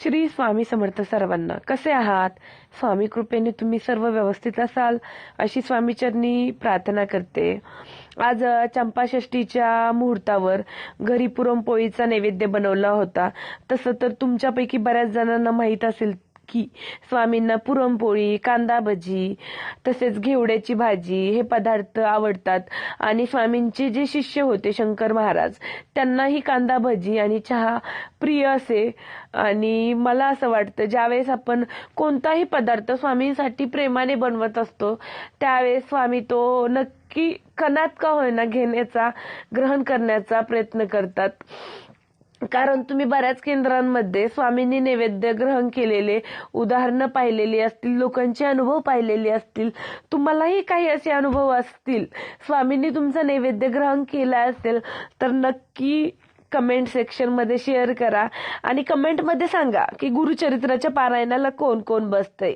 श्री स्वामी समर्थ सर्वांना. कसे आहात? स्वामी कृपेने तुम्ही सर्व व्यवस्थित असाल अशी स्वामीचरणी प्रार्थना करते. आज चंपाषष्ठीच्या मुहूर्तावर घरी पुरणपोळीचा नैवेद्य बनवला होता. तसं तर तुमच्यापैकी बऱ्याच जणांना माहीत असेल की स्वामींना पुरणपोळी, कांदा भजी तसेच घेवड्याची भाजी हे पदार्थ आवडतात. आणि स्वामींचे जे शिष्य होते शंकर महाराज, त्यांनाही कांदा भजी आणि चहा प्रिय असे. आणि मला असं वाटतं ज्यावेळेस आपण कोणताही पदार्थ स्वामींसाठी प्रेमाने बनवत असतो त्यावेळेस स्वामी तो नक्की कणात का होईना घेण्याचा, ग्रहण करण्याचा प्रयत्न करतात. कारण तुम्ही बऱ्याच केंद्रांमध्ये स्वामींनी नैवेद्य ग्रहण केलेले उदाहरणं पाहिलेली असतील, लोकांचे अनुभव पाहिलेले असतील. तुम्हालाही काही असे अनुभव असतील, स्वामींनी तुमचं नैवेद्य ग्रहण केला असेल तर नक्की कमेंट सेक्शन मध्ये शेअर करा आणि कमेंट मध्ये सांगा की गुरुचरित्राच्या पारायणाला कोण कोण बसतंय.